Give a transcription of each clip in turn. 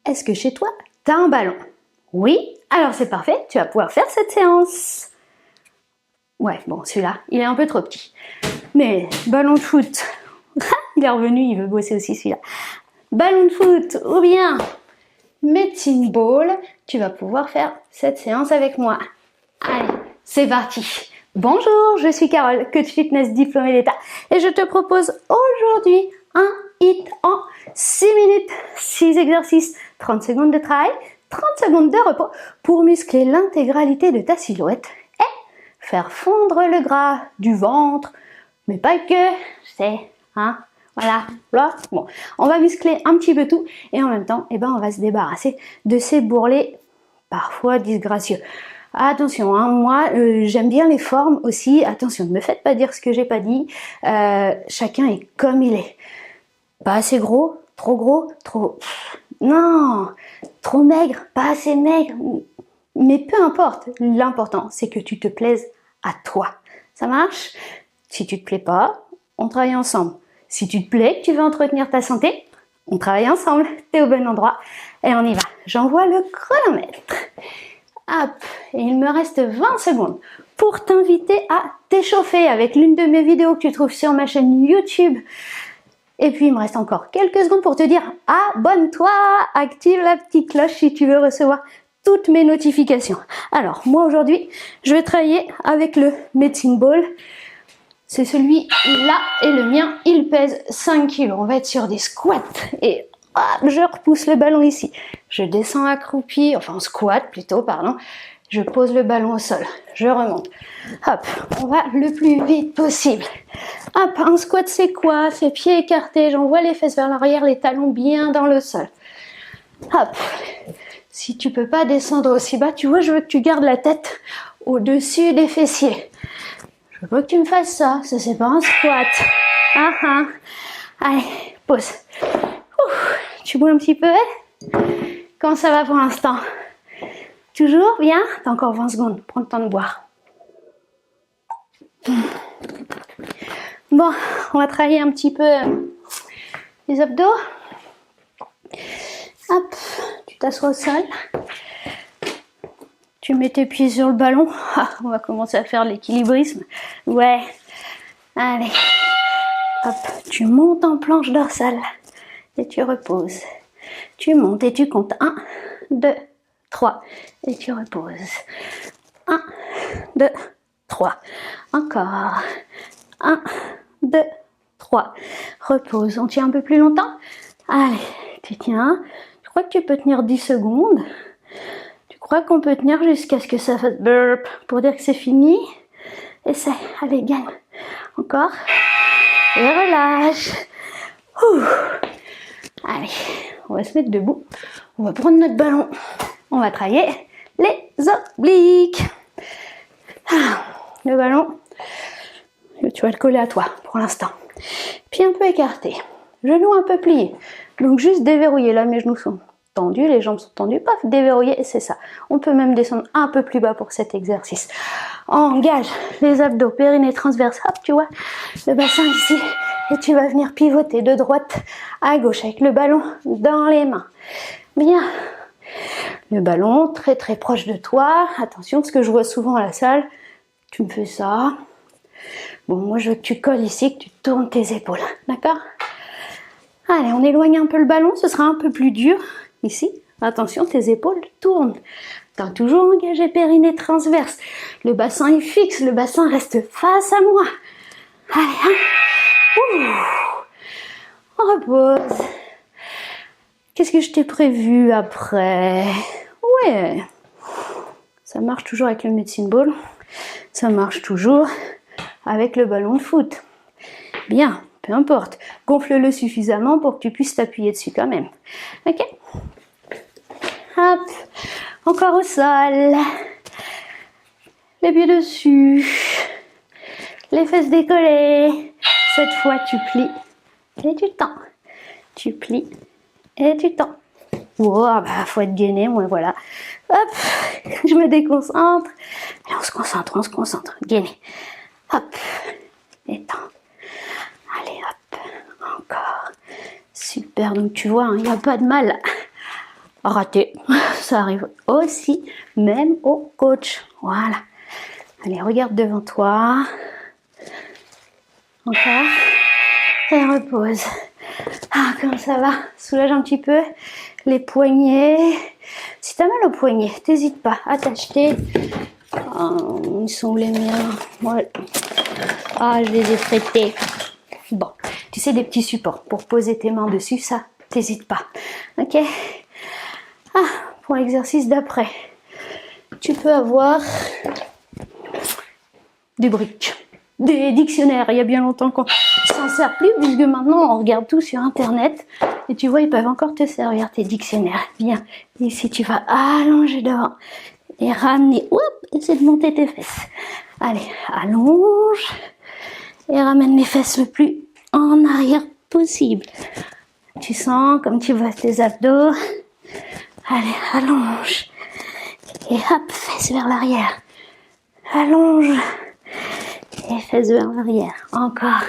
Est-ce que chez toi, tu as un ballon? Oui? Alors c'est parfait, tu vas pouvoir faire cette séance. Ouais, bon, celui-là, il est un peu trop petit. Mais ballon de foot, il est revenu, il veut bosser aussi celui-là. Ballon de foot ou bien medicine ball, tu vas pouvoir faire cette séance avec moi. Allez, c'est parti. Bonjour, je suis Carole, coach fitness diplômée d'État et je te propose aujourd'hui un HIIT en 6 minutes, 6 exercices, 30 secondes de travail, 30 secondes de repos pour muscler l'intégralité de ta silhouette et faire fondre le gras du ventre, mais pas que, c'est, voilà, bon, on va muscler un petit peu tout et en même temps, on va se débarrasser de ces bourrelets parfois disgracieux. Attention, moi j'aime bien les formes aussi, attention, ne me faites pas dire ce que j'ai pas dit, chacun est comme il est. Pas assez gros, trop... Non, trop maigre, pas assez maigre, mais peu importe, l'important c'est que tu te plaises à toi. Ça marche? Si tu te plais pas, on travaille ensemble. Si tu te plais, que tu veux entretenir ta santé, on travaille ensemble, t'es au bon endroit et on y va. J'envoie le chronomètre. Hop, et il me reste 20 secondes pour t'inviter à t'échauffer avec l'une de mes vidéos que tu trouves sur ma chaîne YouTube. Et puis il me reste encore quelques secondes pour te dire abonne-toi, active la petite cloche si tu veux recevoir toutes mes notifications. Alors moi aujourd'hui, je vais travailler avec le medicine ball. C'est celui-là et le mien, il pèse 5 kg. On va être sur des squats et je repousse le ballon ici. Je descends accroupi, enfin en squat plutôt, pardon. Je pose le ballon au sol, je remonte. Hop, on va le plus vite possible. Hop, un squat c'est quoi? C'est pieds écartés, j'envoie les fesses vers l'arrière, les talons bien dans le sol. Hop, si tu peux pas descendre aussi bas, tu vois, je veux que tu gardes la tête au-dessus des fessiers. Je veux que tu me fasses ça, ça c'est pas un squat. Allez, pause. Tu bouges un petit peu? Comment ça va pour l'instant? Toujours bien? T'as encore 20 secondes, prends le temps de boire. Bon, on va travailler un petit peu les abdos. Hop, tu t'assois au sol. Tu mets tes pieds sur le ballon. On va commencer à faire l'équilibrisme. Ouais, allez. Hop, tu montes en planche dorsale et tu reposes. Tu montes et tu comptes 1, 2, 3 et tu reposes. 1, 2, 3. Encore. 1, 2, 3. Repose. On tient un peu plus longtemps. Allez, tu tiens. Je crois que tu peux tenir 10 secondes. Tu crois qu'on peut tenir jusqu'à ce que ça fasse burp pour dire que c'est fini? Essaye. Allez, gagne. Encore. Et relâche. Allez, on va se mettre debout. On va prendre notre ballon. On va travailler les obliques. Le ballon, tu vas le coller à toi pour l'instant. Puis un peu écarté. Genoux un peu pliés. Donc juste déverrouiller. Là, mes genoux sont tendus, les jambes sont tendues. Paf, déverrouiller, c'est ça. On peut même descendre un peu plus bas pour cet exercice. Engage les abdos, périnée transverse. Hop, tu vois, le bassin ici. Et tu vas venir pivoter de droite à gauche avec le ballon dans les mains. Bien. Le ballon très très proche de toi. Attention, ce que je vois souvent à la salle, tu me fais ça. Bon, moi je veux que tu colles ici, que tu tournes tes épaules. D'accord? Allez, on éloigne un peu le ballon, ce sera un peu plus dur. Ici, attention, tes épaules tournent. Tu as toujours engagé périnée transverse. Le bassin est fixe, le bassin reste face à moi. Allez, on repose. Qu'est-ce que je t'ai prévu après? Ouais, ça marche toujours avec le medicine ball. Ça marche toujours avec le ballon de foot. Bien, peu importe. Gonfle-le suffisamment pour que tu puisses t'appuyer dessus quand même. Ok? Hop, encore au sol. Les pieds dessus. Les fesses décollées. Cette fois, tu plies et tu tends. Tu plies et tu tends. Wow, bah, faut être gainé, moi, voilà. Hop, je me déconcentre. Et on se concentre. Gainé. Hop, et tends. Allez, hop, encore. Super, donc tu vois, il n'y a pas de mal raté. Ça arrive aussi, même au coach. Voilà. Allez, regarde devant toi. Encore. Et repose. Ah, comment ça va? Soulage un petit peu les poignets. Si t'as mal aux poignets, t'hésites pas à t'acheter. Oh, ils sont où les miens? Ouais. Ah, je les ai traités. Bon, tu sais, des petits supports pour poser tes mains dessus, ça, t'hésites pas. Ok? Ah, pour l'exercice d'après, tu peux avoir des briques, des dictionnaires. Il y a bien longtemps qu'on s'en sert plus, puisque maintenant on regarde tout sur internet. Et tu vois, ils peuvent encore te servir tes dictionnaires. Bien, ici tu vas allonger devant et ramener, hop, essaie de monter tes fesses. Allez, allonge et ramène les fesses le plus en arrière possible. Tu sens comme tu vois tes abdos. Allez, allonge. Et hop, fesses vers l'arrière. Allonge. Et fesses vers l'arrière. Encore.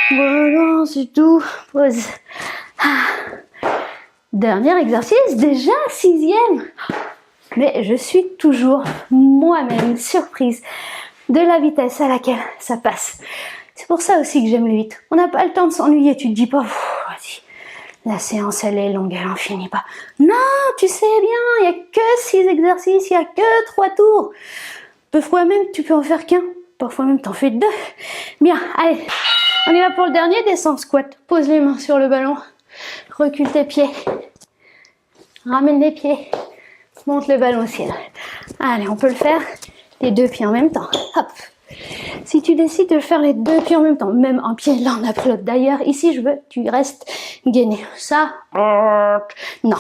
Voilà, c'est tout. Pause. Ah. Dernier exercice, déjà 6e. Mais je suis toujours moi-même surprise de la vitesse à laquelle ça passe. C'est pour ça aussi que j'aime le 8. On n'a pas le temps de s'ennuyer. Tu te dis pas, vas-y, la séance elle est longue, elle en finit pas. Non, tu sais bien, il n'y a que 6 exercices, il n'y a que 3 tours. Parfois même, tu peux en faire qu'un. Parfois même, t'en fais 2. Bien, allez, on y va pour le dernier. Descends, squat. Pose les mains sur le ballon. Recule tes pieds. Ramène les pieds. Monte le ballon au ciel. Allez, on peut le faire les 2 pieds en même temps. Hop. Si tu décides de faire les 2 pieds en même temps, même un pied l'un après l'autre. D'ailleurs, ici, je veux que tu restes gainé. Ça, non.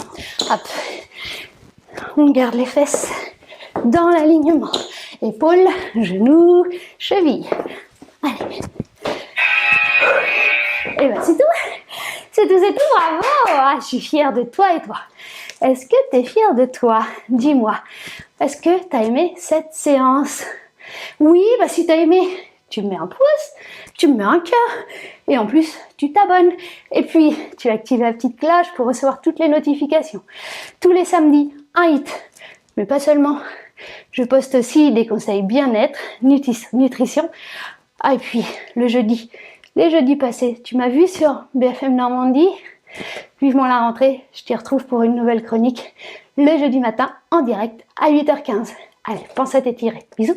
Hop. On garde les fesses dans l'alignement. Épaules, genoux, chevilles. Allez. Et ben c'est tout. C'est tout, c'est tout. Bravo. Ah, je suis fière de toi et toi. Est-ce que tu es fière de toi? Dis-moi. Est-ce que tu as aimé cette séance? Oui, bah si tu as aimé, tu me mets un pouce, tu me mets un cœur. Et en plus, tu t'abonnes. Et puis, tu actives la petite cloche pour recevoir toutes les notifications. Tous les samedis, un hit. Mais pas seulement. Je poste aussi des conseils bien-être, nutrition. Ah, et puis, le jeudi, les jeudis passés, tu m'as vu sur BFM Normandie. Vivement la rentrée, je t'y retrouve pour une nouvelle chronique le jeudi matin en direct à 8h15. Allez, pense à t'étirer. Bisous.